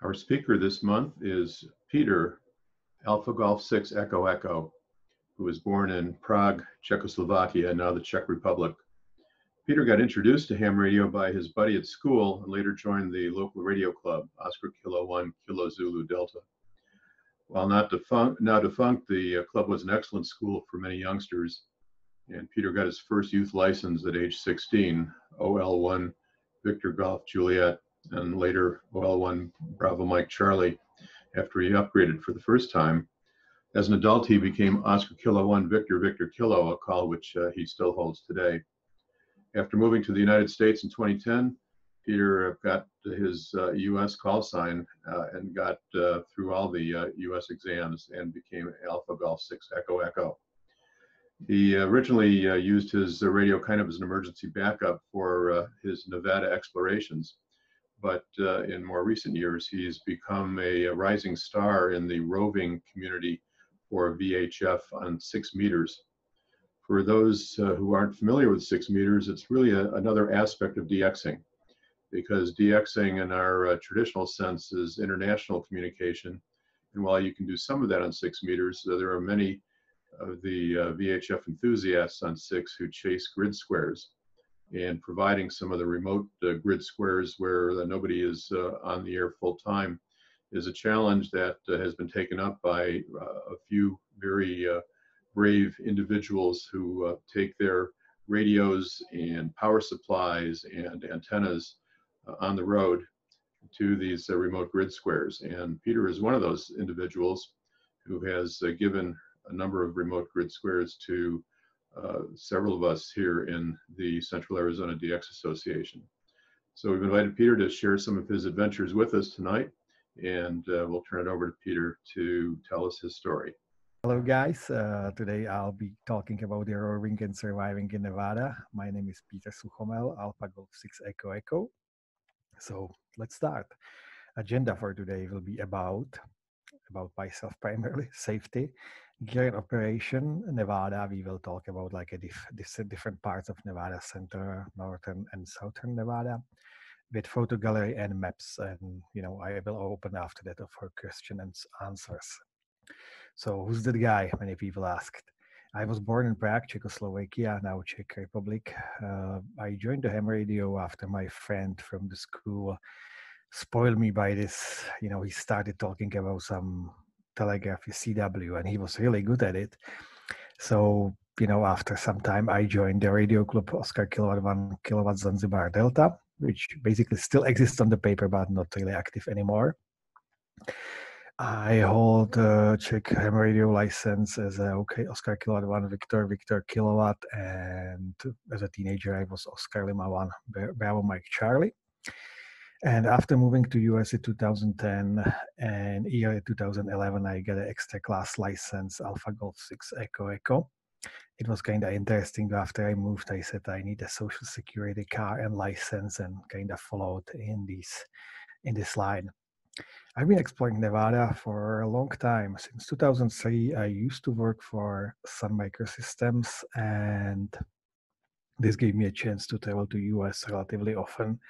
Our speaker this month is Peter, Alpha Golf 6 Echo Echo, who was born in Prague, Czechoslovakia, now the Czech Republic. Peter got introduced to ham radio by his buddy at school and later joined the local radio club, Oscar Kilo 1 Kilo Zulu Delta. While now defunct, the club was an excellent school for many youngsters, and Peter got his first youth license at age 16, OL1 Victor Golf Juliet, and later OL1 Bravo Mike Charlie, after he upgraded for the first time. As an adult, he became Oscar Kilo 1 Victor Victor Kilo, a call which he still holds today. After moving to the United States in 2010, Peter got his U.S. call sign and got through all the U.S. exams and became Alpha Golf 6 Echo Echo. He originally used his radio kind of as an emergency backup for his Nevada explorations, but in more recent years, he's become a rising star in the roving community for VHF on 6 meters. For those who aren't familiar with 6 meters, it's really another aspect of DXing, because DXing in our traditional sense is international communication. And while you can do some of that on 6 meters, there are many of the VHF enthusiasts on 6 who chase grid squares. And providing some of the remote grid squares where nobody is on the air full time is a challenge that has been taken up by a few very brave individuals who take their radios and power supplies and antennas on the road to these remote grid squares. And Peter is one of those individuals who has given a number of remote grid squares to several of us here in the Central Arizona DX Association. So we've invited Peter to share some of his adventures with us tonight, and we'll turn it over to Peter to tell us his story. Hello guys, today I'll be talking about the roving and surviving in Nevada. My name is Peter Suchomel, Alpha Golf 6 Echo Echo. So let's start. Agenda for today will be about myself primarily, safety, gear and operation, Nevada. We will talk about like different parts of Nevada, Central, Northern and Southern Nevada, with photo gallery and maps. And I will open after that for question and answers. So who's that guy? Many people asked. I was born in Prague, Czechoslovakia, now Czech Republic. I joined the ham radio after my friend from the school spoiled me by this. He started talking about some telegraphy CW, and he was really good at it. So, after some time, I joined the radio club Oscar Kilowatt 1 Kilowatt Zanzibar Delta, which basically still exists on the paper, but not really active anymore. I hold a Czech ham radio license as a Oscar Kilowatt 1 Victor Victor Kilowatt, and as a teenager I was Oscar Lima 1 Bravo Mike Charlie. And after moving to US in 2010 and year 2011, I got an extra class license, Alpha Golf 6 Echo Echo. It was kind of interesting. After I moved, I said I need a social security card and license, and kind of followed in this line. I've been exploring Nevada for a long time. Since 2003, I used to work for Sun Microsystems, and this gave me a chance to travel to US relatively often.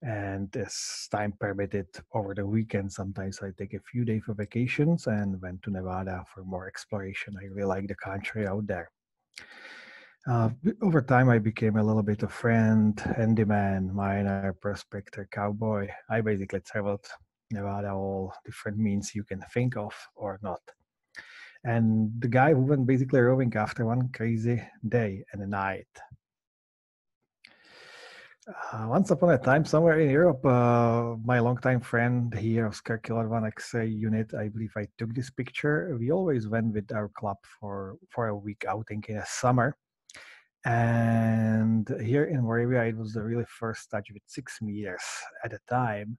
And as time permitted, over the weekend, sometimes I take a few days for vacations and went to Nevada for more exploration. I really like the country out there. Over time, I became a little bit of friend, handyman, miner, prospector, cowboy. I basically traveled Nevada all different means you can think of or not. And the guy who went basically roving after one crazy day and a night. Once upon a time, somewhere in Europe, my longtime friend here, Oscar Kilowatt 1 X-ray unit, I believe I took this picture. We always went with our club for a week outing in the summer. And here in Moravia, it was the really first touch with 6 meters at the time.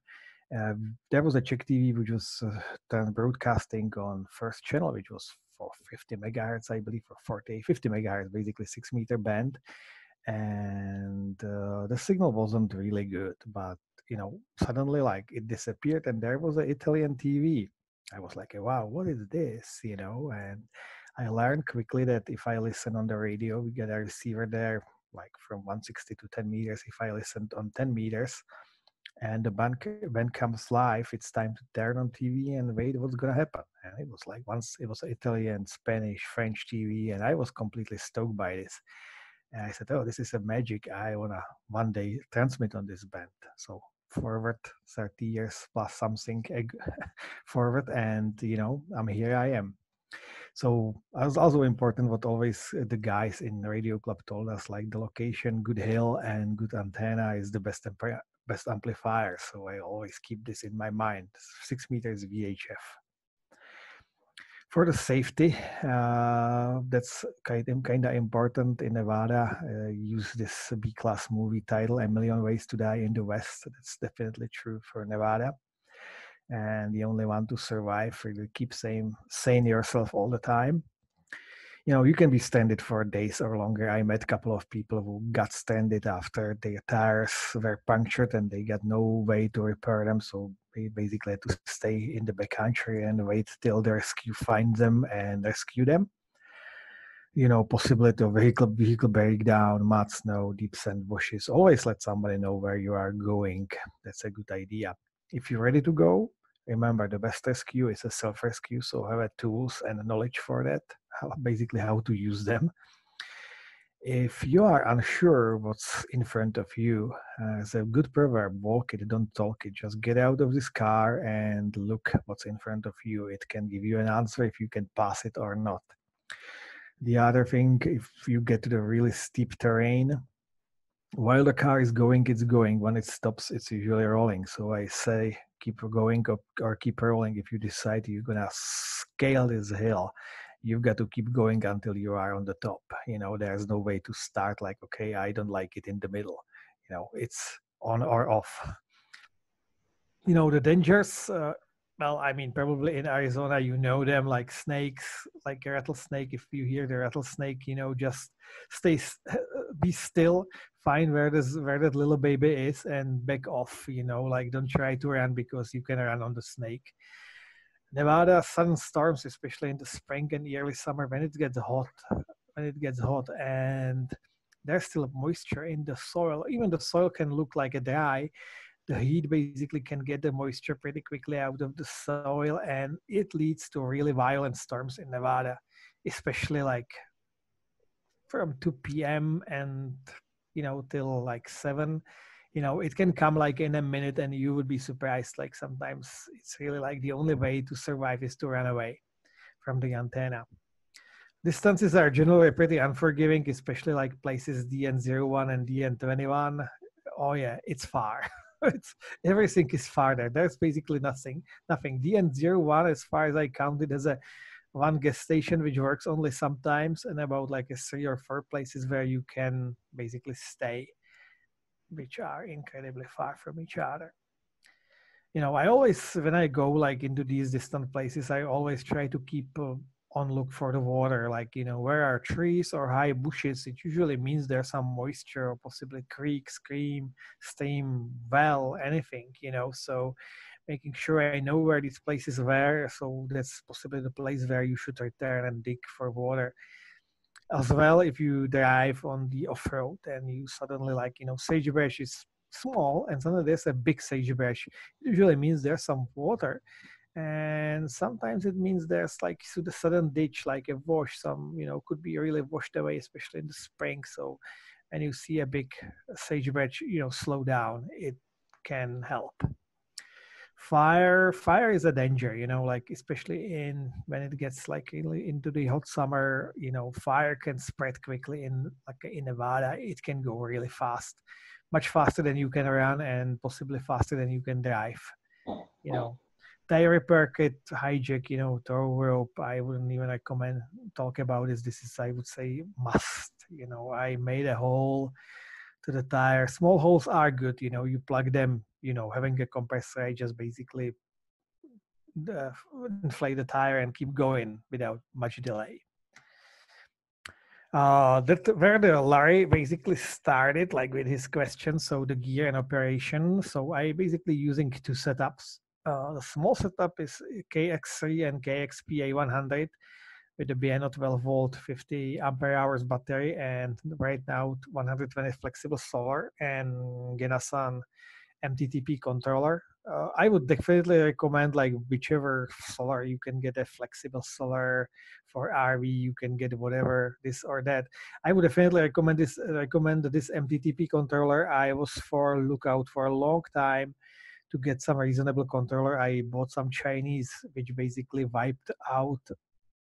There was a Czech TV which was broadcasting on first channel, which was for 50 megahertz, I believe, for 50 megahertz, basically 6 meter band. And the signal wasn't really good, but suddenly like it disappeared, and there was an Italian TV. I was like, wow, what is this? And I learned quickly that if I listen on the radio, we get a receiver there like from 160 to 10 meters. If I listened on 10 meters, And the band comes live. It's time to turn on TV and wait what's gonna happen. And it was like once it was Italian, Spanish, French TV, and I was completely stoked by this. And I said, "Oh, this is a magic. I wanna one day transmit on this band." So forward 30 years plus something forward, and I'm here. I am. So it was also important what always the guys in Radio Club told us, like the location, good hill and good antenna is the best amplifier. So I always keep this in my mind. 6 meters VHF. For the safety, that's kind of important in Nevada. Use this B-class movie title, A Million Ways to Die in the West. That's definitely true for Nevada. And the only one to survive, really keep sane yourself all the time. You can be stranded for days or longer. I met a couple of people who got stranded after their tires were punctured and they got no way to repair them. So they basically had to stay in the backcountry and wait till the rescue finds them and rescue them. Possibility of vehicle breakdown, mud, snow, deep sand bushes. Always let somebody know where you are going. That's a good idea. If you're ready to go, remember the best rescue is a self-rescue. So have tools and knowledge for that, basically how to use them. If you are unsure what's in front of you, there's a good proverb: walk it, don't talk it. Just get out of this car and look what's in front of you. It can give you an answer if you can pass it or not. The other thing, if you get to the really steep terrain, while the car is going, it's going. When it stops, it's usually rolling. So I say keep going or keep rolling. If you decide you're going to scale this hill, you've got to keep going until you are on the top. There's no way to start like, okay, I don't like it in the middle. It's on or off. The dangers, well, I mean, probably in Arizona, them like snakes, like a rattlesnake. If you hear the rattlesnake, just be still, find where that little baby is and back off, like don't try to run because you can run on the snake. Nevada, sudden storms, especially in the spring and the early summer when it gets hot, and there's still moisture in the soil. Even the soil can look like a dry. The heat basically can get the moisture pretty quickly out of the soil, and it leads to really violent storms in Nevada, especially like from 2 p.m. and till like 7. It can come like in a minute and you would be surprised. Like sometimes it's really like the only way to survive is to run away from the antenna. Distances are generally pretty unforgiving, especially like places DN01 and DN21. Oh yeah, it's far. Everything is farther. There's basically nothing. DN01, as far as I counted, has a one gas station which works only sometimes, and about like 3 or 4 places where you can basically stay, which are incredibly far from each other. I always, when I go like into these distant places, I always try to keep on look for the water. Like, where are trees or high bushes? It usually means there's some moisture or possibly creek, stream, well, anything, so making sure I know where these places were. So that's possibly the place where you should return and dig for water. As well, if you drive on the off-road and you suddenly like, sagebrush is small and suddenly there's a big sagebrush, it usually means there's some water. And sometimes it means there's like the sudden ditch, like a wash, some, could be really washed away, especially in the spring. So when you see a big sagebrush, slow down, it can help. Fire is a danger, like especially when it gets like into the hot summer, fire can spread quickly in Nevada. It can go really fast, much faster than you can run and possibly faster than you can drive. Tire repair kit, hijack, tow rope. I wouldn't even recommend talk about this. This is, I would say, must. I made a hole to the tire. Small holes are good. You plug them. Having a compressor, I just basically inflate the tire and keep going without much delay. That where the Larry basically started, like with his question. So the gear and operation. So I basically using 2 setups. The small setup is KX3 and KXPA 100 with the BNO 12 volt 50 ampere hours battery, and right now 120 flexible solar and Genasan MTTP controller. I would definitely recommend like whichever solar you can get, a flexible solar. For RV you can get whatever, this or that. I would definitely recommend this MTTP controller. I was for lookout for a long time to get some reasonable controller. I bought some Chinese, which basically wiped out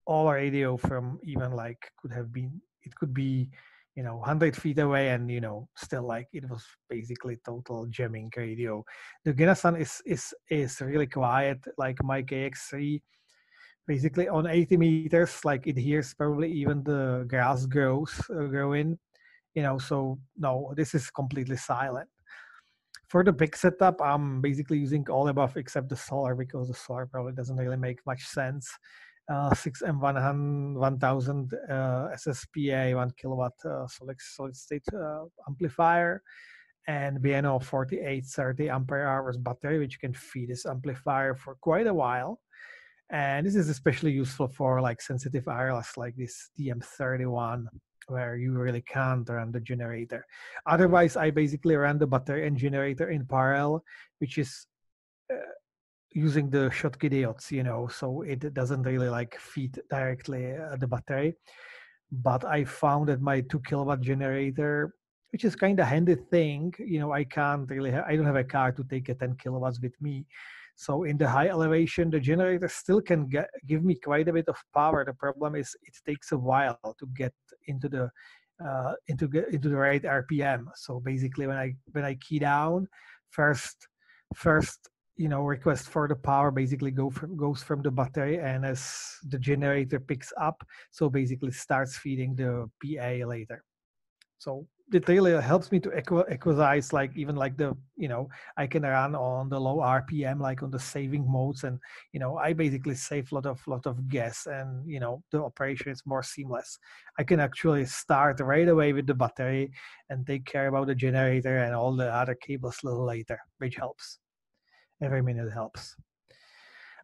all radio from even like it could be 100 feet away, and still like it was basically total jamming radio. The Genasan is really quiet, like my KX3. Basically on 80 meters, like it hears probably even the grass growing, so no, this is completely silent. For the big setup, I'm basically using all above except the solar, because the solar probably doesn't really make much sense. 6M1000 SSPA 1 kilowatt solid state amplifier, and BNO 4830 ampere hours battery, which can feed this amplifier for quite a while. And this is especially useful for like sensitive areas like this DM31, where you really can't run the generator. Otherwise, I basically ran the battery and generator in parallel, which is using the Schottky diodes, so it doesn't really like feed directly the battery. But I found that my 2 kilowatt generator, which is kind of handy thing, I can't really, I don't have a car to take a 10 kilowatts with me. So in the high elevation, the generator still can give me quite a bit of power. The problem is it takes a while to get into the into the right RPM. So basically, when I key down, first request for the power basically goes from the battery, and as the generator picks up, so basically starts feeding the PA later. So it really helps me to equalize, like even like the I can run on the low RPM, like on the saving modes, and I basically save lot of gas, and the operation is more seamless. I can actually start right away with the battery and take care about the generator and all the other cables a little later, which helps. Every minute helps.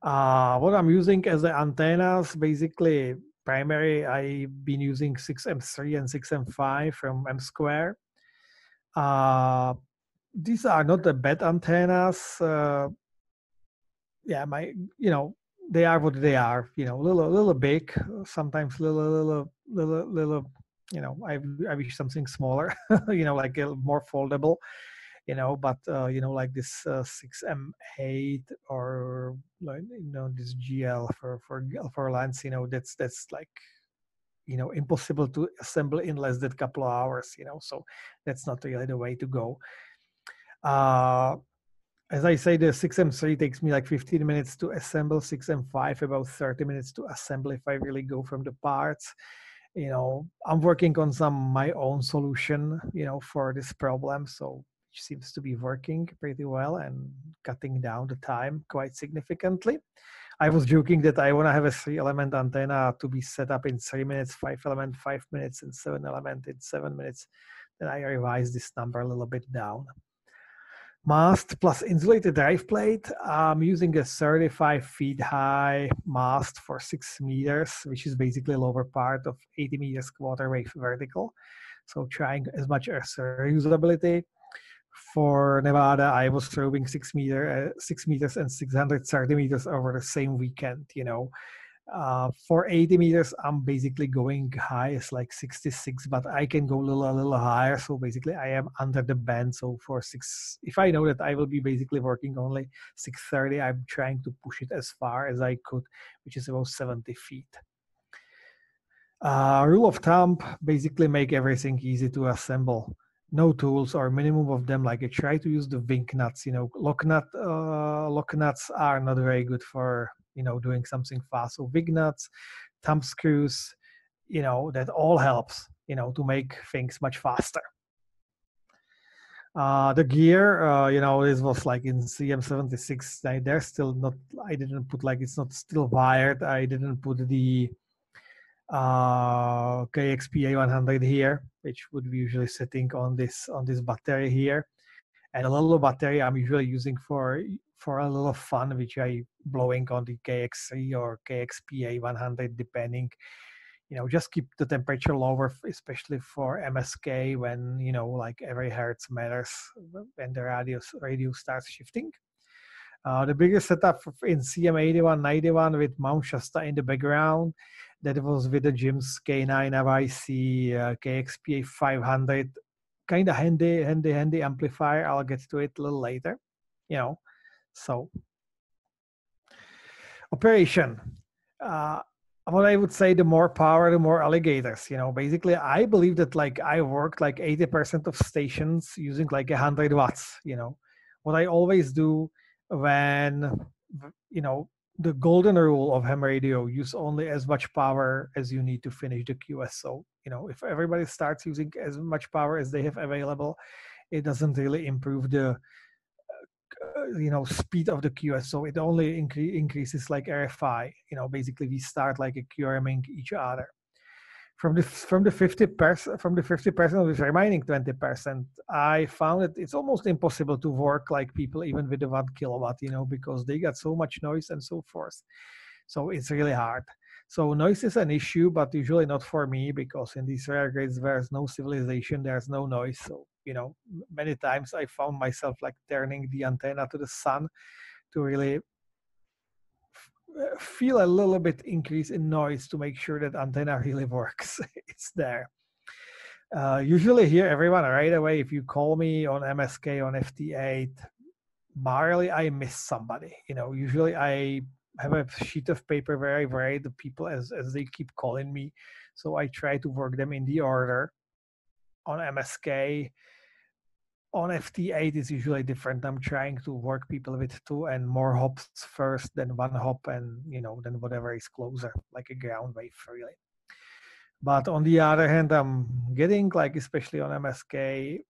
What I'm using as the antennas, basically primary, I've been using 6M3 and 6M5 from M Square. These are not the bad antennas. Yeah, they are what they are. Little big, sometimes little. I wish something smaller. Like a more foldable. But like this 6M8 or like this GL for lens, that's like impossible to assemble in less than a couple of hours. So that's not really the way to go. As I say, the 6M3 takes me like 15 minutes to assemble. 6M5 about 30 minutes to assemble if I really go from the parts. I'm working on my own solution, for this problem. So it seems to be working pretty well and cutting down the time quite significantly. I was joking that I want to have a 3-element antenna to be set up in 3 minutes, 5-element 5 minutes, and 7-element in 7 minutes. Then I revised this number a little bit down. Mast plus insulated drive plate. I'm using a 35 feet high mast for 6 meters, which is basically lower part of 80 meters quarter wave vertical. So trying as much as reusability. For Nevada, I was throwing 6 meters and 630 meters over the same weekend. For 80 meters, I'm basically going high as like 66, but I can go a little higher. So basically, I am under the band. So for 6, if I know that I will be basically working only 630, I'm trying to push it as far as I could, which is about 70 feet. Rule of thumb, basically make everything easy to assemble. No tools or minimum of them. Like I try to use the wink nuts. Lock nuts are not very good for doing something fast. So wink nuts, thumb screws, that all helps to make things much faster. The gear, this was like in CM76. They're still not. I didn't put like it's not still wired. I didn't put the KXPA 100 here, which would be usually sitting on this battery here, and a little battery I'm usually using for a little fun, which I blowing on the KX3 or KXPA 100, depending just keep the temperature lower, especially for MSK when, like every hertz matters when the radio starts shifting. The biggest setup in CM8191 with Mount Shasta in the background, that was with the Jim's K9 FIC KXPA 500, kind of handy amplifier. I'll get to it a little later. So operation. What I would say, the more power, the more alligators. Basically, I believe that I worked 80% of stations using 100 watts. What I always do when, the golden rule of ham radio, use only as much power as you need to finish the QSO. If everybody starts using as much power as they have available, it doesn't really improve the speed of the QSO. It only increases RFI. Basically we start QRMing each other. From the 50%, of the remaining 20%, I found that it's almost impossible to work like people even with the 1 kilowatt, because they got so much noise and so forth. So it's really hard. So noise is an issue, but usually not for me, because in these rare grades there's no civilization, there's no noise. So many times I found myself turning the antenna to the sun to really feel a little bit increase in noise to make sure that antenna really works. It's there. Usually here, everyone right away, if you call me on MSK on FT8, barely I miss somebody. Usually I have a sheet of paper where I write the people as they keep calling me. So I try to work them in the order. On MSK, on FT8 is usually different. I'm trying to work people with 2 and more hops first, then 1 hop, and then whatever is closer, like a ground wave really. But on the other hand, I'm getting especially on MSK,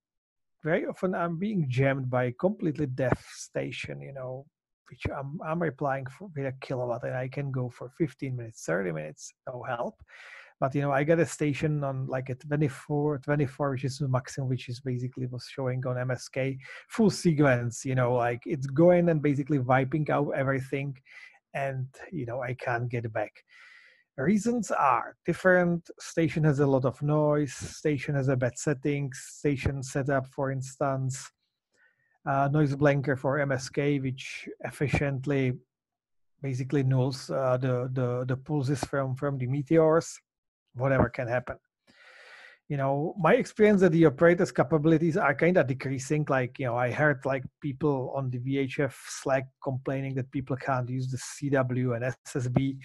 very often I'm being jammed by a completely deaf station, which I'm replying for with a kilowatt, and I can go for 15 minutes, 30 minutes, no help. But I got a station on a 24, which is the maximum, which is basically was showing on MSK full sequence. It's going and basically wiping out everything, and I can't get back. Reasons are different. Station has a lot of noise. Station has a bad settings. Station setup, for instance, noise blanker for MSK, which efficiently basically nulls the pulses from the meteors. Whatever can happen. My experience that the operator's capabilities are kind of decreasing. I heard people on the VHF Slack complaining that people can't use the CW and SSB,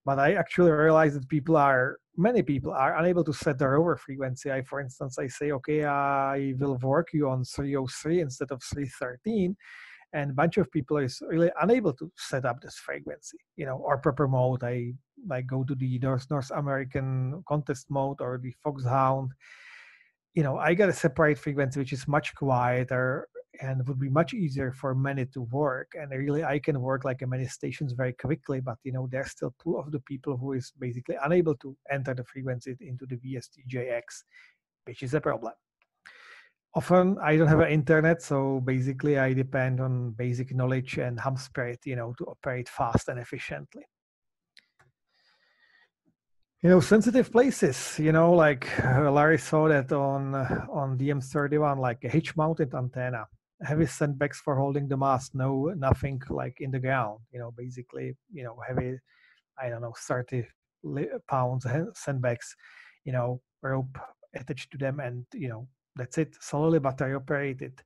but I actually realized that many people are unable to set the rover frequency. For instance, I say, okay, I will work you on 303 instead of 313. And a bunch of people is really unable to set up this frequency, or proper mode. I go to the North American contest mode or the Foxhound. I got a separate frequency which is much quieter and would be much easier for many to work. And really, I can work many stations very quickly, but there's still pool of the people who is basically unable to enter the frequency into the VSTJX, which is a problem. Often I don't have an internet, so basically I depend on basic knowledge and ham spirit, to operate fast and efficiently. Sensitive places, Larry saw that on DM31, a hitch-mounted antenna, heavy sandbags for holding the mast, nothing in the ground, basically, heavy, 30 pounds sandbags, rope attached to them, and that's it, solely battery operated.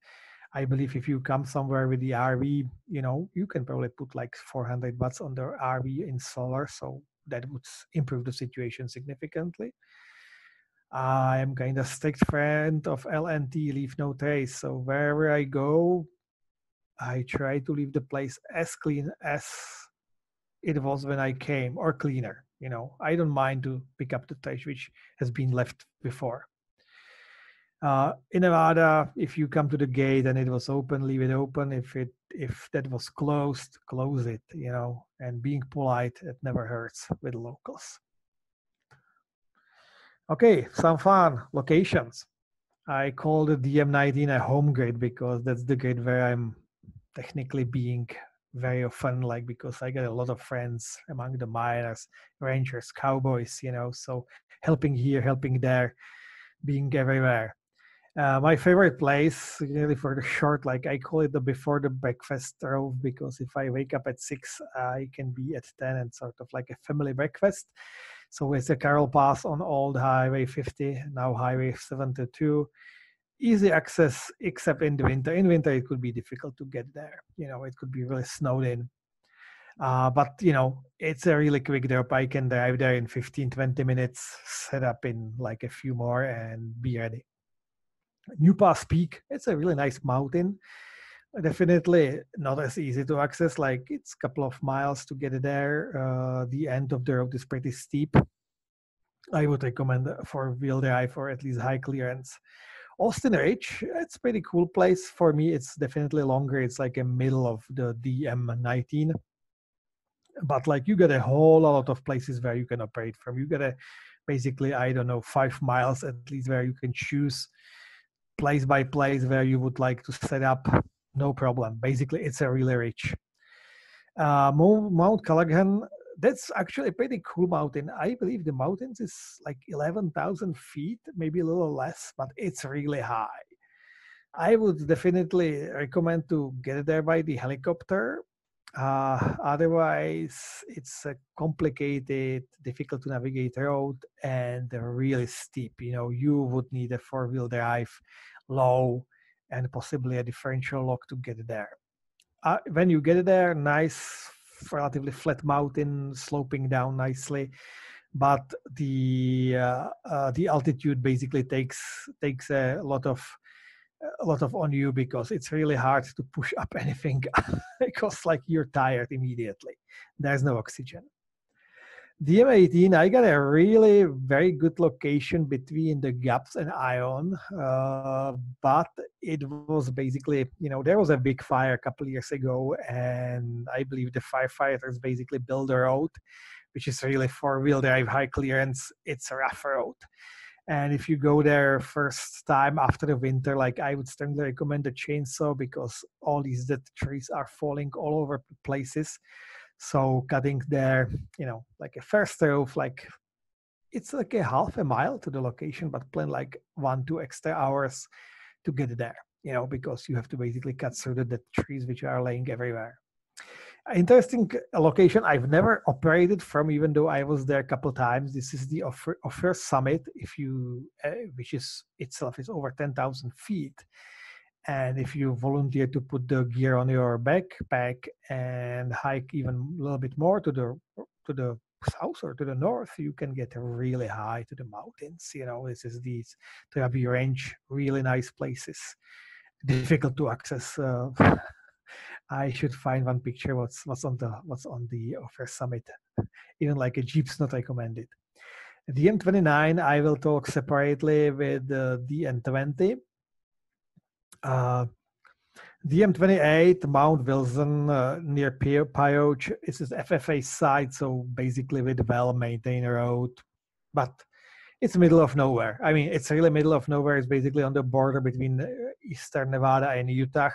I believe if you come somewhere with the RV, you can probably put 400 watts on the RV installer, so that would improve the situation significantly. I am kind of strict friend of LNT, leave no trace. So wherever I go, I try to leave the place as clean as it was when I came, or cleaner. I don't mind to pick up the trash which has been left before. In Nevada, if you come to the gate and it was open, leave it open. If that was closed, close it, and being polite, it never hurts with locals. Okay, some fun locations. I call the DM19 a home grid because that's the grid where I'm technically being very often, like because I got a lot of friends among the miners, rangers, cowboys, so helping here, helping there, being everywhere. My favorite place, really for the short, like I call it the before the breakfast rove, because if I wake up at 6, I can be at 10 and sort of like a family breakfast. So it's a Carroll Pass on old Highway 50, now Highway 72. Easy access, except in the winter. In winter, it could be difficult to get there. It could be really snowed in. But it's a really quick drop. I can drive there in 15, 20 minutes, set up in like a few more, and be ready. New Pass Peak, it's a really nice mountain. Definitely not as easy to access. Like it's a couple of miles to get there. The end of the road is pretty steep. I would recommend for wheel drive or at least high clearance. Austin Ridge, it's a pretty cool place. For me, it's definitely longer. It's like a middle of the DM19. But like you got a whole lot of places where you can operate from. You got a basically, I don't know, 5 miles at least where you can choose place by place where you would like to set up. No problem. Basically, it's a really rich. Mount Callaghan, that's actually a pretty cool mountain. I believe the mountains is like 11,000 feet, maybe a little less, but it's really high. I would definitely recommend to get there by the helicopter. Otherwise, it's a complicated, difficult to navigate road and really steep. You would need a 4-wheel drive, low, and possibly a differential lock to get there. When you get there, nice, relatively flat mountain sloping down nicely, but the altitude basically takes a lot of on you, because it's really hard to push up anything because like you're tired immediately. There's no oxygen. DM18, I got a really very good location between the gaps and Ion, but it was basically, there was a big fire a couple of years ago, and I believe the firefighters basically built a road, which is really 4-wheel drive, high clearance. It's a rough road. And if you go there first time after the winter, like I would strongly recommend a chainsaw, because all these dead trees are falling all over places. So cutting there, like a first roof, like it's like a half a mile to the location, but plan like 1-2 extra hours to get there, because you have to basically cut through the dead trees which are laying everywhere. Interesting location. I've never operated from, even though I was there a couple times. This is the Offer Summit, which is itself is over 10,000 feet. And if you volunteer to put the gear on your backpack and hike even a little bit more to the south or to the north, you can get really high to the mountains. This is these Travi Range, really nice places. Difficult to access. I should find one picture. What's on the Offer Summit. Even like a jeep's not recommended. The M29, I will talk separately with the N20. The M28, Mount Wilson, near Pioche, is an FFA site, so basically with well-maintained road, but it's middle of nowhere. I mean, it's really middle of nowhere. It's basically on the border between eastern Nevada and Utah,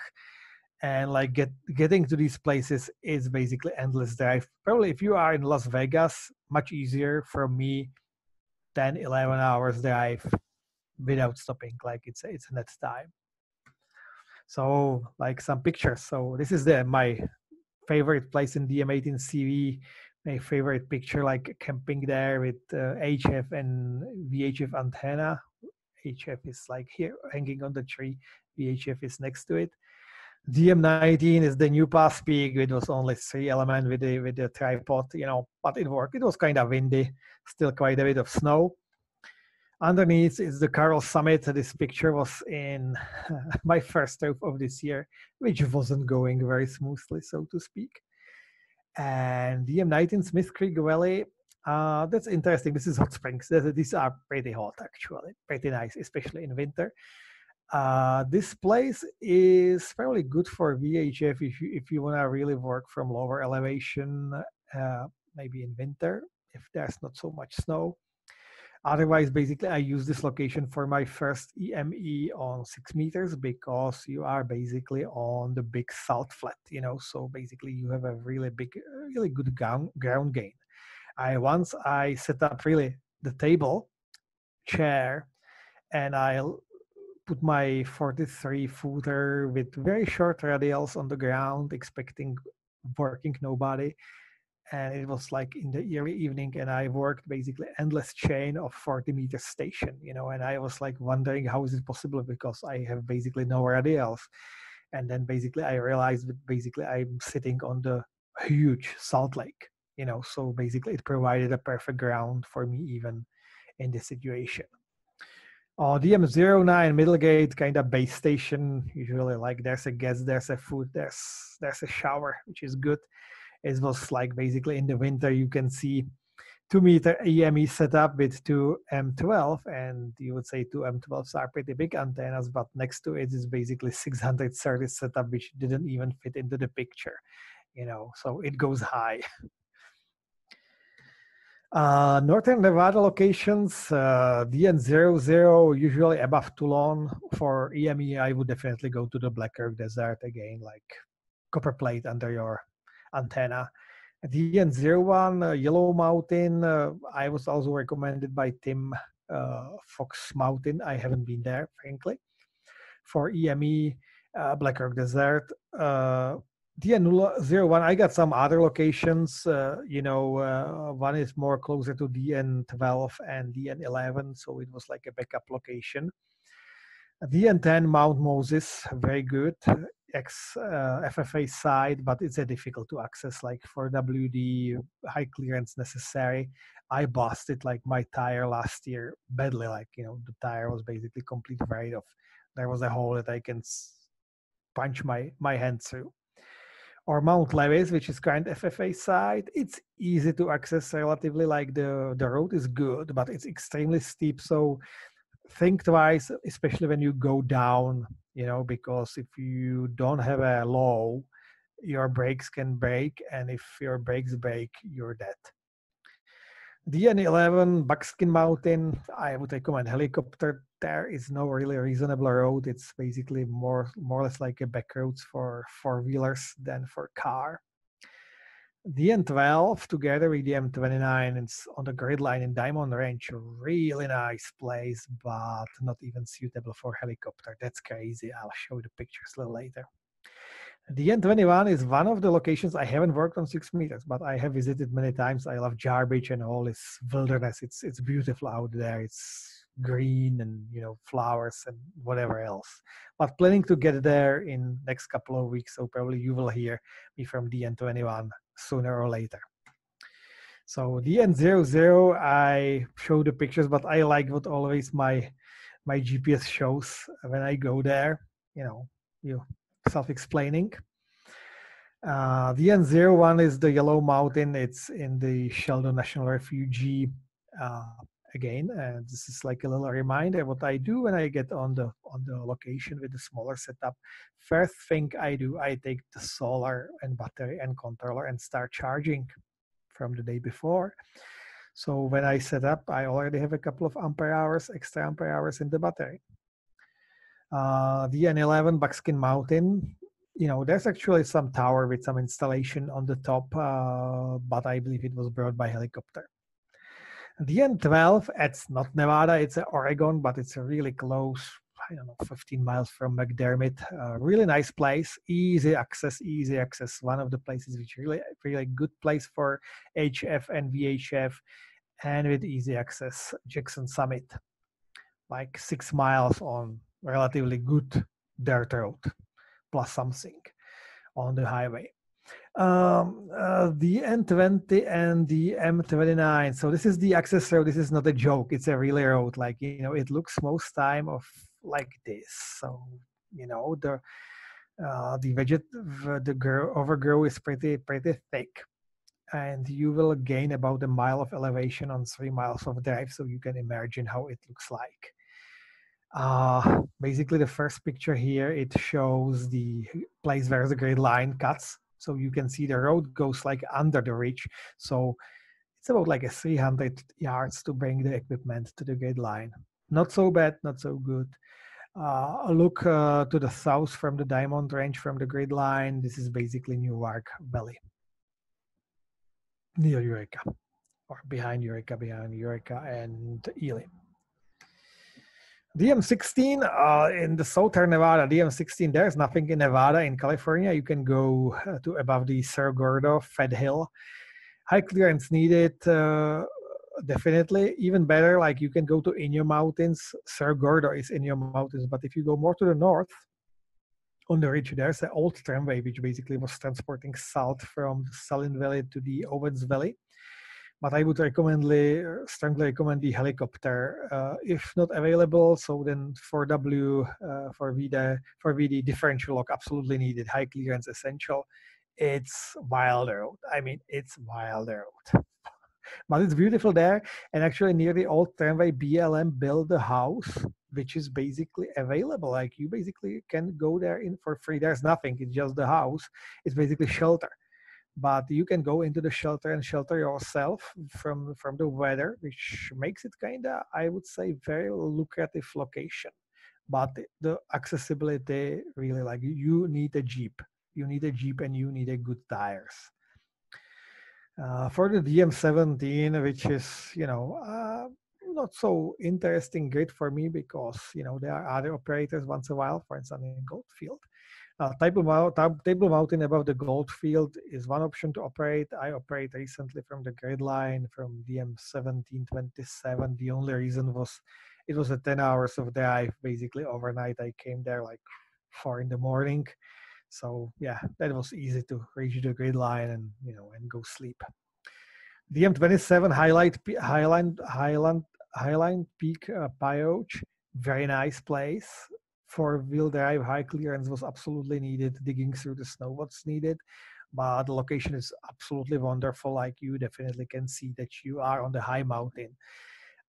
and like getting to these places is basically endless drive. Probably if you are in Las Vegas, much easier. For me, 10, 11 hours drive without stopping. Like it's a net time. So like some pictures. So this is my favorite place in DM18 CV. My favorite picture, like camping there with HF and VHF antenna. HF is like here hanging on the tree. VHF is next to it. DM19 is the new Pass Peak. It was only 3 element with the tripod, but it worked. It was kind of windy, still quite a bit of snow. Underneath is the Carroll Summit. This picture was in my first trip of this year, which wasn't going very smoothly, so to speak. And DM19 Smith Creek Valley, that's interesting. This is hot springs. These are pretty hot, actually. Pretty nice, especially in winter. This place is fairly good for VHF if you want to really work from lower elevation, maybe in winter, if there's not so much snow. Otherwise, basically, I use this location for my first EME on 6 meters because you are basically on the big salt flat, so basically you have a really big, really good ground gain. Once I set up really the table, chair, and I put my 43 footer with very short radials on the ground, expecting working nobody. And it was like in the early evening, and I worked basically endless chain of 40 meter station, and I was like wondering how is it possible because I have basically no radials. And then basically I realized that basically I'm sitting on the huge salt lake, so basically it provided a perfect ground for me even in this situation. DM09 middle gate, kind of base station, usually like there's a guest, there's a food, there's a shower, which is good. It was like basically in the winter you can see 2 meter EME setup with two M12, and you would say two M12s are pretty big antennas, but next to it is basically 630 setup, which didn't even fit into the picture, so it goes high. Northern Nevada locations, DN00, usually above Toulon. For EME, I would definitely go to the Black Earth Desert again, like copper plate under your antenna. DN01, Yellow Mountain, I was also recommended by Tim, Fox Mountain. I haven't been there, frankly. For EME, Black Earth Desert. DN01, I got some other locations. One is more closer to DN12 and DN11, so it was like a backup location. DN10, Mount Moses, very good. FFA side, but it's difficult to access. Like for WD, high clearance necessary. I busted like my tire last year badly. Like the tire was basically completely right off. There was a hole that I can punch my hand through. Or Mount Levis, which is current FFA side. It's easy to access relatively. Like the road is good, but it's extremely steep. So think twice, especially when you go down, because if you don't have a low, your brakes can break, and if your brakes break, you're dead. DN11, Buckskin Mountain, I would recommend helicopter. There is no really reasonable road. It's basically more or less like a back roads for four-wheelers than for car. DN12 together with the M29, it's on the grid line in Diamond Ranch, a really nice place, but not even suitable for helicopter. That's crazy. I'll show you the pictures a little later. The N21 is one of the locations I haven't worked on 6 meters, but I have visited many times. I love Jar Beach and all this wilderness. It's beautiful out there. It's green and flowers and whatever else. But planning to get there in next couple of weeks, so probably you will hear me from the N21 sooner or later. So the N00, I show the pictures, but I like what always my GPS shows when I go there. You self-explaining. The N01 is the Yellow Mountain. It's in the Sheldon National Refuge. Again, and this is like a little reminder what I do when I get on the location with the smaller setup. First thing I do, I take the solar and battery and controller and start charging from the day before. So when I set up, I already have a couple of extra ampere hours in the battery. The N11 Buckskin Mountain, there's actually some tower with some installation on the top, but I believe it was brought by helicopter. The N12, it's not Nevada, it's Oregon, but it's really close, 15 miles from McDermott. Really nice place, easy access. One of the places which really, really good place for HF and VHF, and with easy access, Jackson Summit, like 6 miles on relatively good dirt road, plus something on the highway. The N20 and the M29. So this is the access road. This is not a joke. It's a real road. Like, it looks most time of like this. So, the overgrowth is pretty thick. And you will gain about a mile of elevation on 3 miles of drive. So you can imagine how it looks like. Basically the first picture here, it shows the place where the grid line cuts. So you can see the road goes like under the ridge. So It's about like a 300 yards to bring the equipment to the grid line. Not so bad, not so good. A look to the south from the Diamond Range from the grid line. This is basically Newark Valley, near Eureka, or behind Eureka and Ely. DM16 in the southern Nevada, DM16, there's nothing in Nevada. In California, you can go to above the Cerro Gordo, Fed Hill. High clearance needed, definitely. Even better, like you can go to Inyo Mountains. Cerro Gordo is Inyo Mountains, but if you go more to the north, on the ridge, there's an old tramway which basically was transporting salt from Salin Valley to the Owens Valley. But I would strongly recommend the helicopter. If not available, so then 4W for VD differential lock absolutely needed. High clearance essential. It's wild road. I mean, it's wild road. But it's beautiful there. And actually near the old tramway, BLM built a house which is basically available. Like you basically can go there in for free. There's nothing. It's just the house. It's basically shelter. But you can go into the shelter and shelter yourself from the weather, which makes it kind of, I would say, very lucrative location. But the accessibility, really, like you need a Jeep. You need a Jeep and you need a good tires. For the DM17, which is, not so interesting grid for me because, there are other operators once in a while, for instance, in Goldfield. Table Mountain above the Goldfield is one option to operate. I operate recently from the grid line from DM1727. The only reason was it was a 10 hours of drive, basically overnight. I came there like 4 in the morning. So yeah, that was easy to reach the grid line and go sleep. DM27 Highland Peak Pioche, very nice place. 4-wheel drive, high clearance was absolutely needed. Digging through the snow was needed, but the location is absolutely wonderful. Like you definitely can see that you are on the high mountain.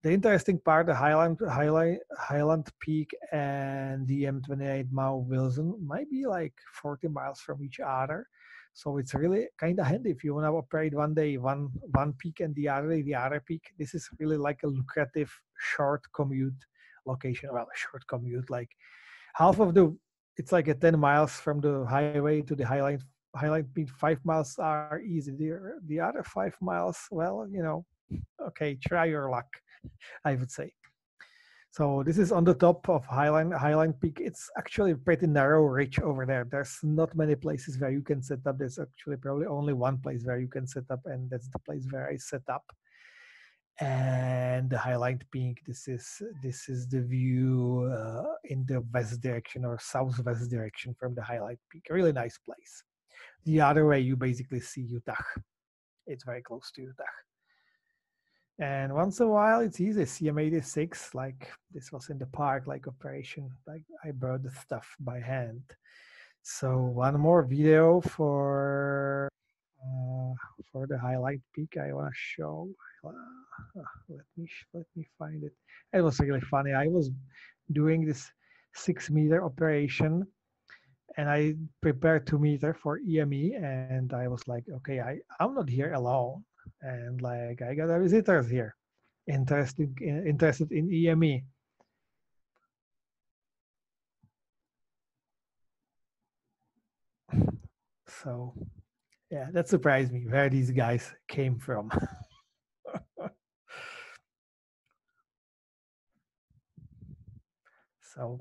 The interesting part, the Highland Peak and the M28 Mount Wilson might be like 40 miles from each other. So it's really kind of handy if you want to operate one day, one peak and the other day, the other peak. This is really like a lucrative short commute location. Well, a short commute, like half of it's like a 10 miles from the highway to the Highland Peak. 5 miles are easy. The other 5 miles, well, okay, try your luck, I would say. So this is on the top of Highland Peak. It's actually a pretty narrow ridge over there. There's not many places where you can set up. There's actually probably only one place where you can set up, and that's the place where I set up. And the Highland Peak, this is the view in the west direction or southwest direction from the Highland Peak. A really nice place. The other way, you basically see Utah. It's very close to Utah. And once in a while, it's easy. CM86, like this was in the park, like operation, like I brought the stuff by hand. So one more video for the Highland Peak I want to show. Let me find it. It was really funny. I was doing this 6-meter operation, and I prepared 2-meter for EME, and I was like, okay, I'm not here alone. And like I got visitors here interested in EME. So yeah, that surprised me where these guys came from. So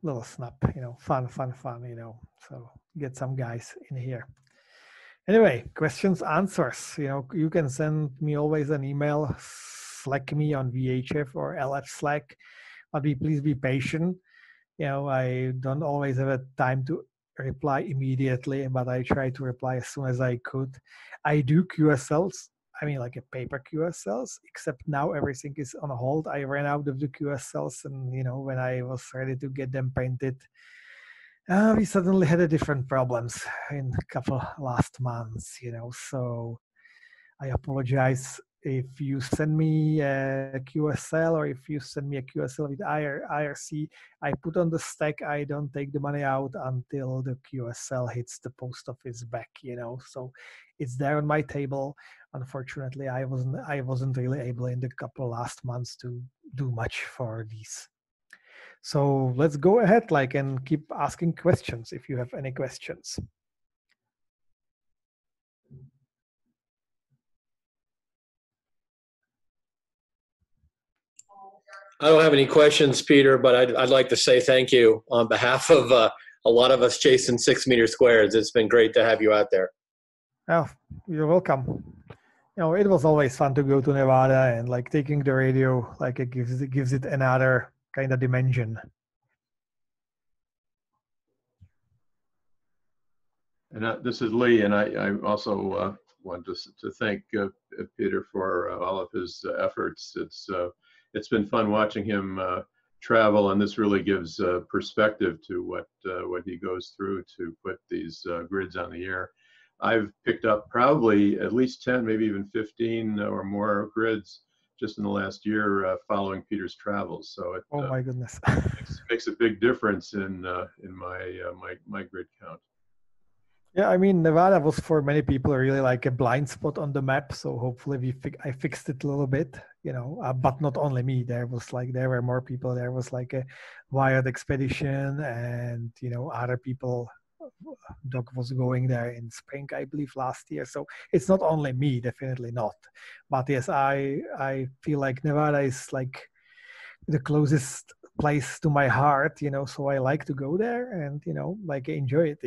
little snap, fun, so get some guys in here. Anyway, questions, answers. You can send me always an email, Slack me on VHF or LF Slack, but please be patient. I don't always have a time to reply immediately, but I try to reply as soon as I could. I do QSLs, I mean like a paper QSLs, except now everything is on hold. I ran out of the QSLs, and when I was ready to get them printed, we suddenly had different problems in a couple last months, so I apologize if you send me a QSL or if you send me a QSL with IRC, I put on the stack. I don't take the money out until the QSL hits the post office back, So it's there on my table. Unfortunately, I wasn't really able in the couple last months to do much for these. So let's go ahead, and keep asking questions if you have any questions. I don't have any questions, Peter, but I'd like to say thank you on behalf of a lot of us chasing 6 meter squares. It's been great to have you out there. Oh, you're welcome. It was always fun to go to Nevada, and taking the radio, it gives it another kind of dimension. And this is Lee, and I also want to thank Peter for all of his efforts. It's been fun watching him travel, and this really gives perspective to what he goes through to put these grids on the air. I've picked up probably at least 10, maybe even 15 or more grids just in the last year following Peter's travels. So it oh my goodness, makes a big difference in my grid count. Yeah, I mean, Nevada was for many people really like a blind spot on the map. So hopefully I fixed it a little bit, but not only me. There were more people. There was like a Wired Expedition, and other people. Doc was going there in spring, I believe, last year. So it's not only me, definitely not. But yes, I feel like Nevada is like the closest place to my heart, So I like to go there and enjoy it,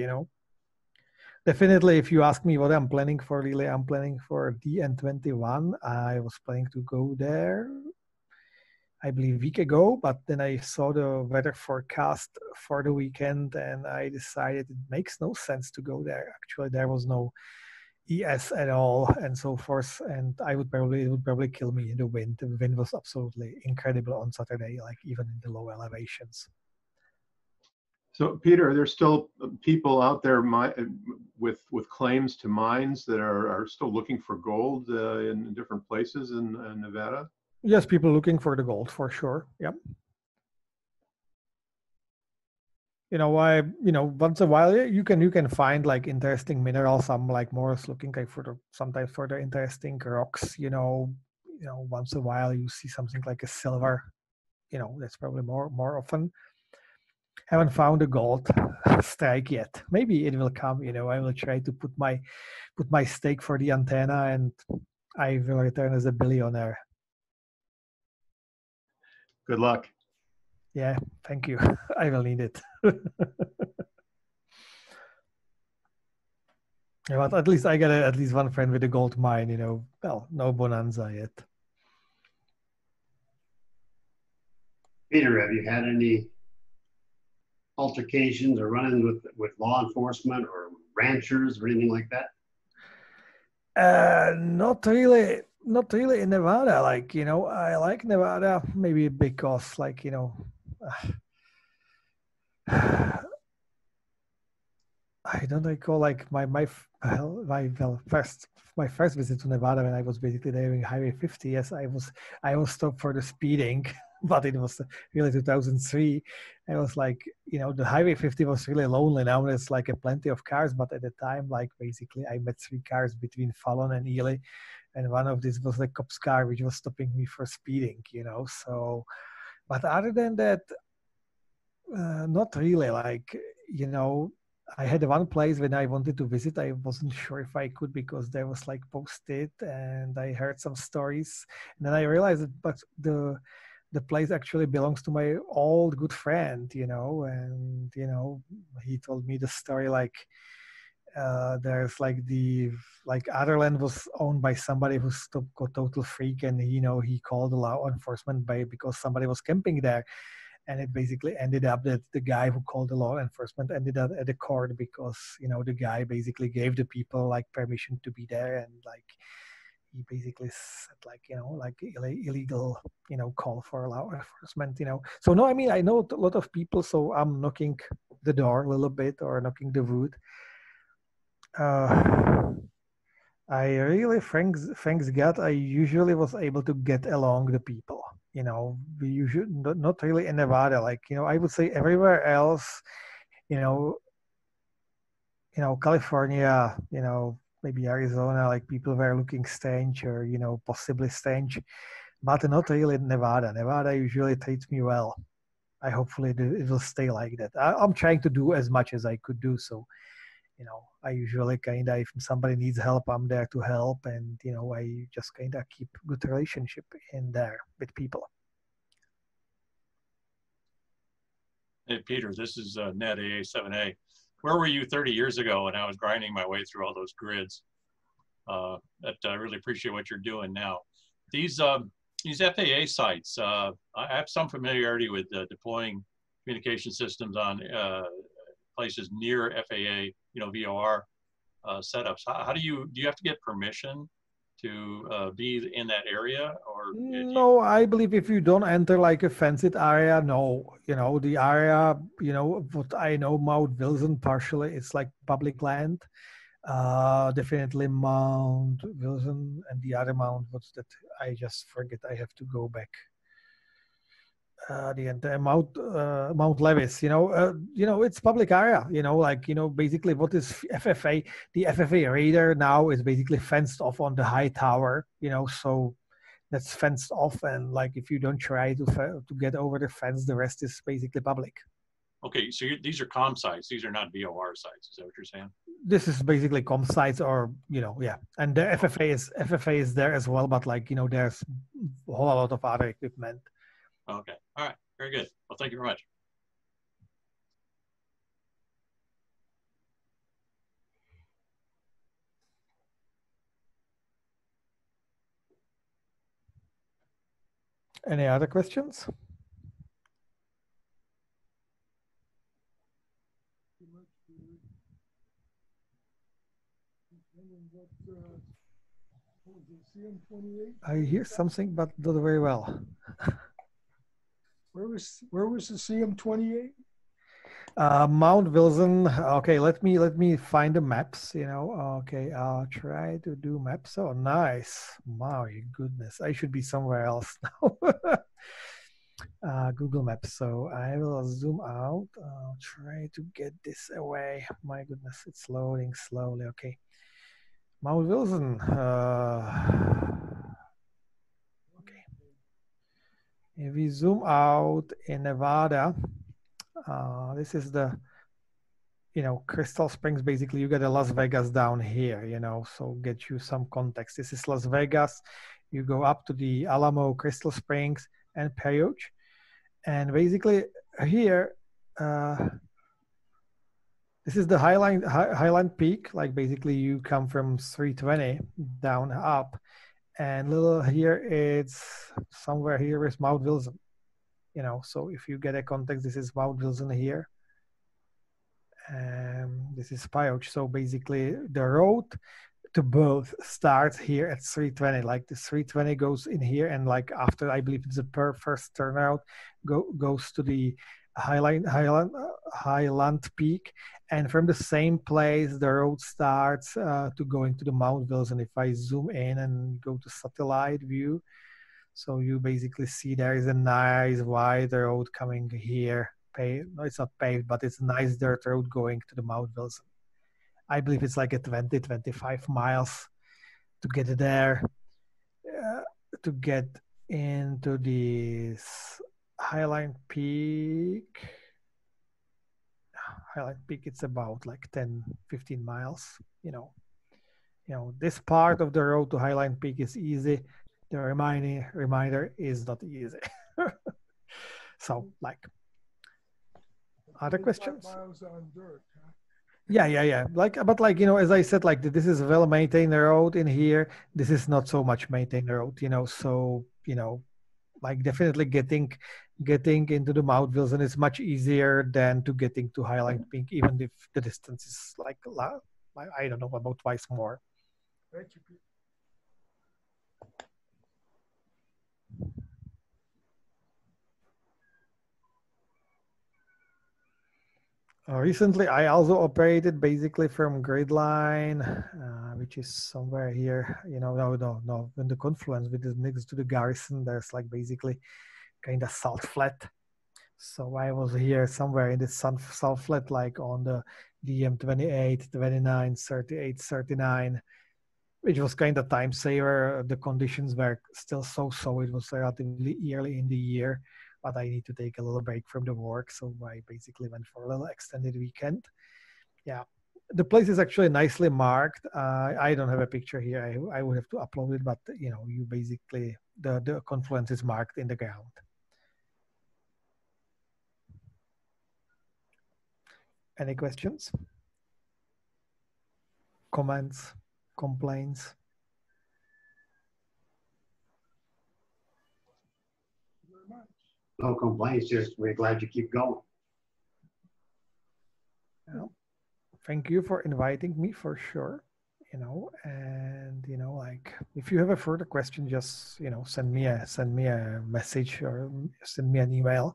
Definitely, if you ask me what I'm planning for, really, I'm planning for DN21. I was planning to go there, I believe, a week ago, but then I saw the weather forecast for the weekend, and I decided it makes no sense to go there. Actually, there was no ES at all, and so forth, and it would probably kill me in the wind. The wind was absolutely incredible on Saturday, even in the low elevations. So, Peter, are there still people out there with claims to mines that are still looking for gold in different places in Nevada? Yes, people looking for the gold for sure. Yep. Once in a while you can find interesting minerals. I'm more looking sometimes for the interesting rocks. Once in a while you see something like a silver. That's probably more often. Haven't found a gold strike yet. Maybe it will come. I will try to put my stake for the antenna, and I will return as a billionaire. Good luck. Yeah, thank you. I will need it. Yeah, but at least I got at least one friend with a gold mine. Well, no bonanza yet. Peter, have you had any altercations or run-ins with law enforcement or ranchers or anything like that? Not really in Nevada. I like Nevada maybe because I don't recall my first visit to Nevada when I was basically driving Highway 50. Yes, I was stopped for the speeding, but it was really 2003. I was the Highway 50 was really lonely. Now there's plenty of cars, but at the time, basically I met 3 cars between Fallon and Ely, and one of these was the cop's car which was stopping me for speeding. So, but other than that, not really. I had one place when I wanted to visit. I wasn't sure if I could because there was posted, and I heard some stories. And then I realized that, but the place actually belongs to my old good friend, and he told me the story there's Otherland was owned by somebody who's a total freak, and he called the law enforcement because somebody was camping there. And it basically ended up that the guy who called the law enforcement ended up at the court because, the guy basically gave the people permission to be there. And he basically said illegal, call for law enforcement, So no, I mean, I know a lot of people, so I'm knocking the door a little bit or knocking the wood. I really, thanks God, I usually was able to get along the people. You know, we usually not really in Nevada. Like, you know, I would say everywhere else, you know, California, you know, maybe Arizona, like people were looking strange or, you know, possibly strange, but not really in Nevada. Nevada usually treats me well. I hopefully it will stay like that. I'm trying to do as much as I could do. So, you know, I usually kind of, if somebody needs help, I'm there to help. And, you know, I just kind of keep good relationship in there with people. Hey, Peter, this is Ned, AA7A. Where were you 30 years ago when I was grinding my way through all those grids? I really appreciate what you're doing now. These FAA sites, I have some familiarity with deploying communication systems on places near FAA, VOR setups. How do you have to get permission to be in that area, or no? I believe if you don't enter like a fenced area, no. You know, the area, you know, what I know, Mount Wilson partially, it's like public land. Definitely Mount Wilson, and the other mount, what's that? I just forget. I have to go back. The entire Mount Levis, you know, it's public area, you know, like, you know, basically what is FFA, the FFA radar now is basically fenced off on the high tower, you know, so that's fenced off. And like, if you don't try to get over the fence, the rest is basically public. Okay, so these are comm sites. These are not VOR sites. Is that what you're saying? This is basically comm sites, or, you know, yeah. And the FFA is there as well, but like, you know, there's a whole lot of other equipment. Okay. All right. Very good. Well, thank you very much. Any other questions? I hear something, but not very well. Where was the CM28? Mount Wilson. Okay, let me find the maps. You know. Okay, I'll try to do maps. Oh, nice! My goodness, I should be somewhere else now. Google Maps. So I will zoom out. I'll try to get this away. My goodness, it's loading slowly. Okay, Mount Wilson. Okay, if we zoom out in Nevada. This is the, you know, Crystal Springs. Basically, you get a Las Vegas down here, you know, so get you some context. This is Las Vegas. You go up to the Alamo, Crystal Springs, and Peyouch. And basically here, this is the Highline Peak. Like basically you come from 320 down up. And little here, it's somewhere here is Mount Wilson. You know, so if you get a context, this is Mount Wilson here. This is Peyouch. So basically the road to both starts here at 320. Like the 320 goes in here, and like after, I believe it's the first turnout, goes to the Highland Peak. And from the same place, the road starts to going to the Mount Wilson. If I zoom in and go to satellite view, so you basically see there is a nice wide road coming here. No, it's not paved, but it's a nice dirt road going to the Mount Wilson. I believe it's like a 25 miles to get there, to get into this Highline Peak. Highline Peak, it's about like 10-15 miles, you know. This part of the road to Highline Peak is easy. The reminder is not easy. So, like, other questions? Miles on dirt, huh? Yeah. Like, but like, you know, as I said, like this is a well-maintained road in here. This is not so much maintained road, you know. So, you know, like definitely getting into the Mount Wilson is much easier than to getting to Highline Peak, even if the distance is like I don't know, about twice more. Thank you, Pete. Recently, I also operated basically from grid line, which is somewhere here. No. In the confluence with the next to the garrison, there's like basically kind of salt flat. So I was here somewhere in the salt flat, like on the DM 28, 29, 38, 39, which was kind of time saver. The conditions were still so. It was relatively early in the year, but I need to take a little break from the work. So I basically went for a little extended weekend. Yeah, the place is actually nicely marked. I don't have a picture here. I would have to upload it, but you basically, the confluence is marked in the ground. Any questions? Comments? Complaints? No complaints, just we're glad you keep going. Well, thank you for inviting me for sure. And like if you have a further question, just send me a message or send me an email.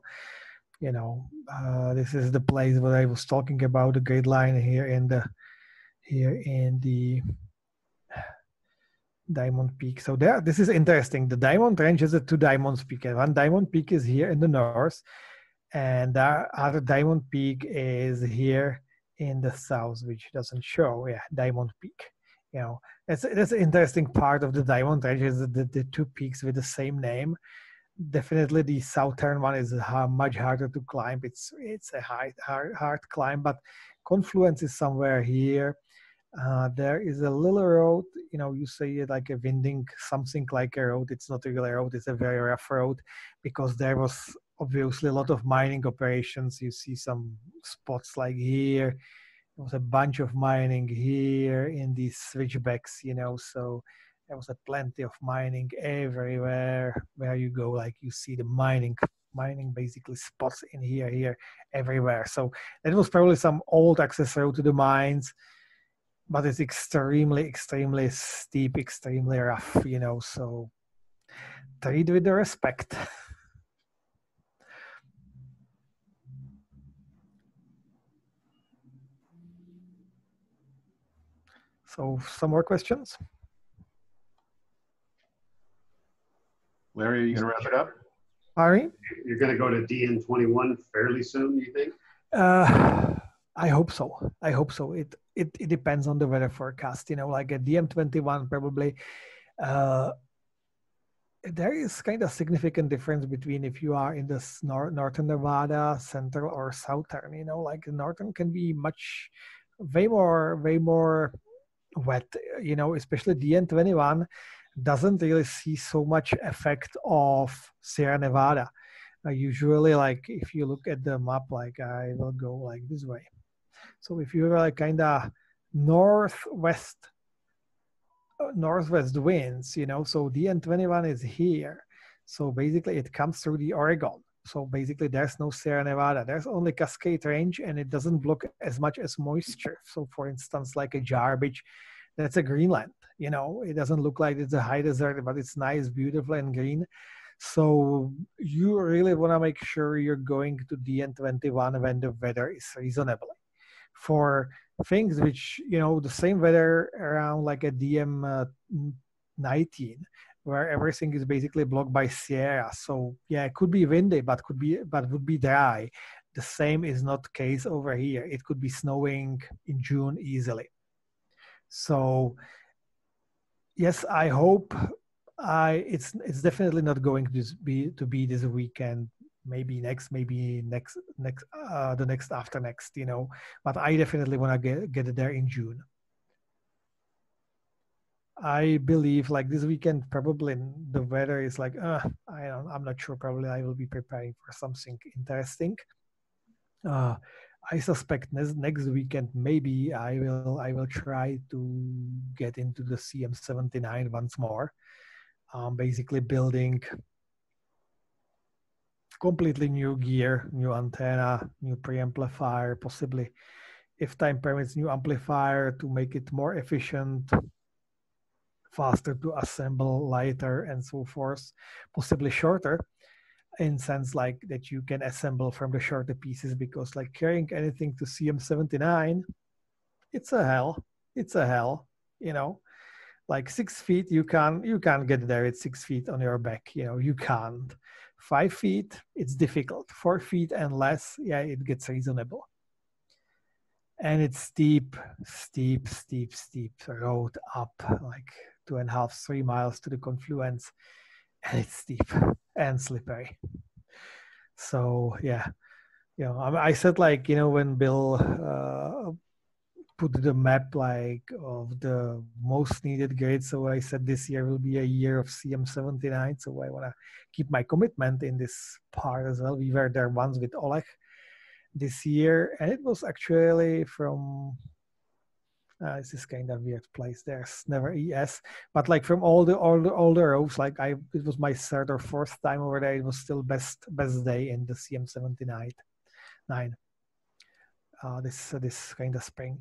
This is the place where I was talking about the grid line here in the Diamond Peak. So this is interesting. The Diamond Range has 2 Diamond Peak. One Diamond Peak is here in the north, and the other Diamond Peak is here in the south, which doesn't show. Yeah, Diamond Peak. That's an interesting part of the Diamond Range is the 2 peaks with the same name. Definitely, the southern one is much harder to climb. It's a hard climb, but confluence is somewhere here. There is a little road, you say it like a winding, something like a road. It's not a real road, it's a very rough road because there was obviously a lot of mining operations. You see some spots like here. There was a bunch of mining here in these switchbacks, so there was plenty of mining everywhere where you go. Like you see the mining basically spots in here, everywhere. So that was probably some old access road to the mines. But it's extremely steep, extremely rough, so treat with the respect. So some more questions? Larry, are you going to wrap it up? Ari? You're going to go to DN21 fairly soon, you think? I hope so. It depends on the weather forecast. Like at DM21 probably. There is kind of significant difference between if you are in the northern Nevada, central or southern. Like northern can be way more wet. Especially DN21 doesn't really see so much effect of Sierra Nevada. Usually, like if you look at the map, like I will go like this way. So if you have like kind of northwest winds, so DN21 is here. So basically it comes through the Oregon. So basically there's no Sierra Nevada. There's only Cascade Range and it doesn't block as much as moisture. So for instance, like a Jar Beach, that's a Greenland. It doesn't look like it's a high desert, but it's nice, beautiful and green. So you really want to make sure you're going to DN21 when the weather is reasonable. For things which, the same weather around like a DM 19, where everything is basically blocked by Sierra. So yeah, it could be windy, but would be dry. The same is not the case over here. It could be snowing in June easily. So yes, I hope it's definitely not going to be this weekend. Maybe next, the next after next, but I definitely want to get there in June. I believe like this weekend, probably the weather is like, I'm not sure. Probably I will be preparing for something interesting. I suspect next weekend, maybe I will try to get into the CM79 once more. Basically building completely new gear, new antenna, new preamplifier, possibly, if time permits, new amplifier to make it more efficient, faster to assemble, lighter, and so forth, possibly shorter. in sense like that you can assemble from the shorter pieces, because like carrying anything to CM79, it's a hell. It's a hell, you know. Like 6 feet, you can't get there at 6 feet on your back, you know, you can't. 5 feet, it's difficult. 4 feet and less, yeah, it gets reasonable. And it's steep road up, like 2.5, 3 miles to the confluence, and it's steep and slippery. So yeah, you know, I said, like, you know, when Bill put the map like of the most needed grades, so I said this year will be a year of CM79, so I want to keep my commitment in this part as well. We were there once with Oleg this year, and it was actually from it's this kind of weird place. There's never ES, but like from all the rows, like it was my third or fourth time over there. It was still best day in the CM79 this kind of spring.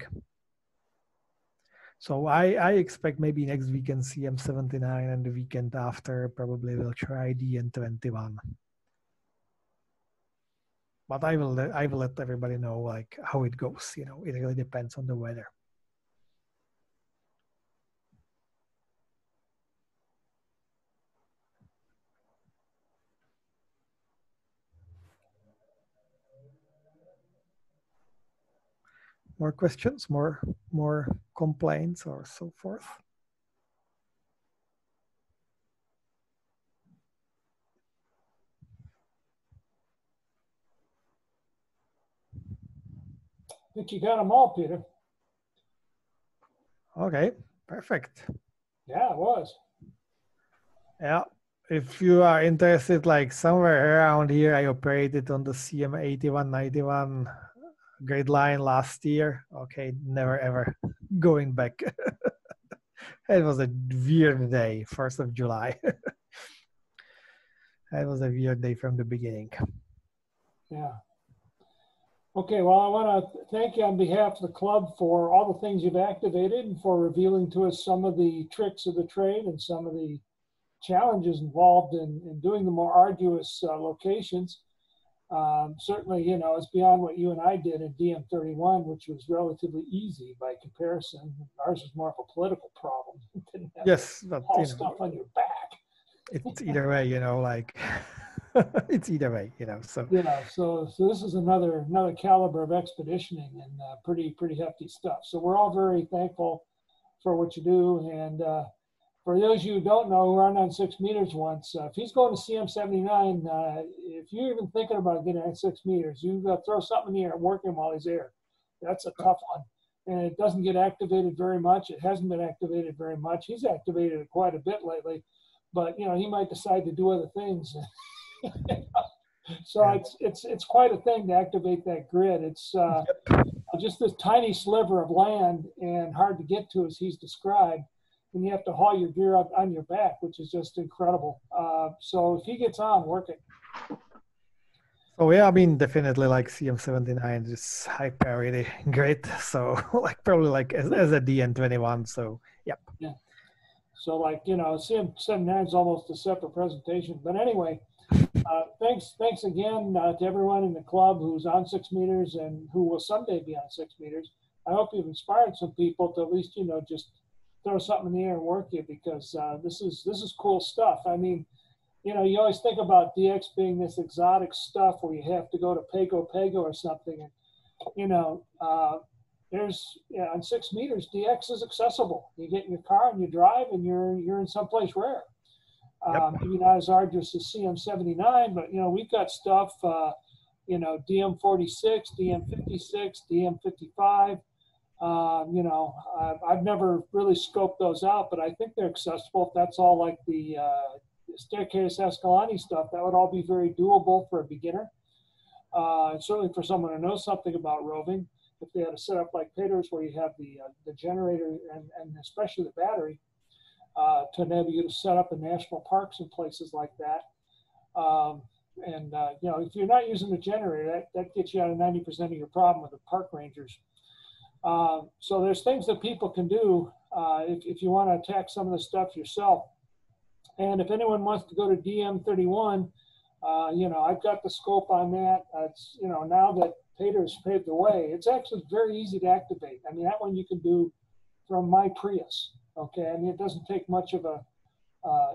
So I expect maybe next weekend CM79, and the weekend after probably we'll try DN21. But I will let everybody know like how it goes. You know, it really depends on the weather. More questions, more complaints, or so forth? I think you got them all, Peter. Okay, perfect. Yeah, it was. Yeah, if you are interested, like somewhere around here, I operated on the CM8191 grade line last year. Okay, never ever going back. It was a weird day, 1st of July. It was a weird day from the beginning. Yeah. Okay, well, I want to thank you on behalf of the club for all the things you've activated and for revealing to us some of the tricks of the trade and some of the challenges involved in doing the more arduous locations. Certainly, you know, it's beyond what you and I did in DM31, which was relatively easy by comparison. Ours was more of a political problem. Didn't have Yes, but all you know, stuff on your back. it's either way, you know, like it's either way, you know. So Yeah, so this is another caliber of expeditioning, and pretty hefty stuff. So we're all very thankful for what you do. And for those of you who don't know, who aren't on 6 meters once, if he's going to CM79, if you're even thinking about getting on 6 meters, you throw something in the air and work him while he's there. That's a tough one. And it doesn't get activated very much. It hasn't been activated very much. He's activated it quite a bit lately, but you know, he might decide to do other things. So it's quite a thing to activate that grid. It's just this tiny sliver of land and hard to get to, as he's described, and you have to haul your gear up on your back, which is just incredible. So if he gets on, work it. Oh yeah, I mean, definitely like CM79 is high priority, great. So like probably like as a DN21. So yep. Yeah. So like, you know, CM79 is almost a separate presentation. But anyway, thanks again to everyone in the club who's on 6 meters and who will someday be on 6 meters. I hope you've inspired some people to at least, you know, just throw something in the air and work it, because this is cool stuff. I mean, you know, you always think about DX being this exotic stuff where you have to go to Pago or something. And, you know, on 6 meters, DX is accessible. You get in your car and you drive and you're in someplace rare. Maybe not as arduous as CM79, but, you know, we've got stuff, you know, DM46, DM56, DM55. You know, I've never really scoped those out, but I think they're accessible. If that's all like the Staircase Escalante stuff, that would all be very doable for a beginner. And certainly for someone who knows something about roving, if they had a setup like Peter's where you have the generator and especially the battery, to enable you to set up in national parks and places like that. You know, if you're not using the generator, that gets you out of 90% of your problem with the park rangers. So there's things that people can do if you want to attack some of the stuff yourself. And if anyone wants to go to DM31, You know, I've got the scope on that. It's, you know, now that Peter's paved the way, it's actually very easy to activate. I mean, that one you can do from my Prius. Okay, I mean, it doesn't take much of a,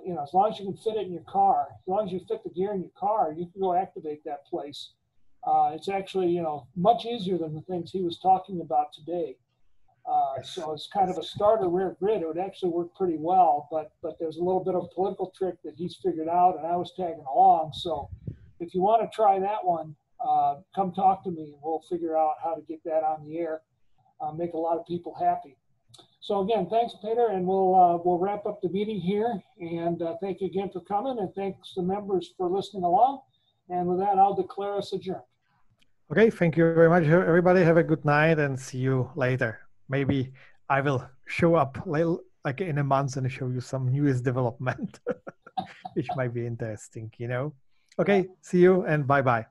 you know, as long as you can fit it in your car, as long as you fit the gear in your car, you can go activate that place. It's actually, you know, much easier than the things he was talking about today. So it's kind of a starter rear grid. It would actually work pretty well, but there's a little bit of a political trick that he's figured out, and I was tagging along. So if you want to try that one, come talk to me, and we'll figure out how to get that on the air, make a lot of people happy. So again, thanks, Peter, and we'll wrap up the meeting here. And thank you again for coming, and thanks to members for listening along. And with that, I'll declare us adjourned. Okay, thank you very much, everybody. Have a good night, and see you later. Maybe I will show up like in a month and show you some newest development, which might be interesting, you know. Okay, see you and bye-bye.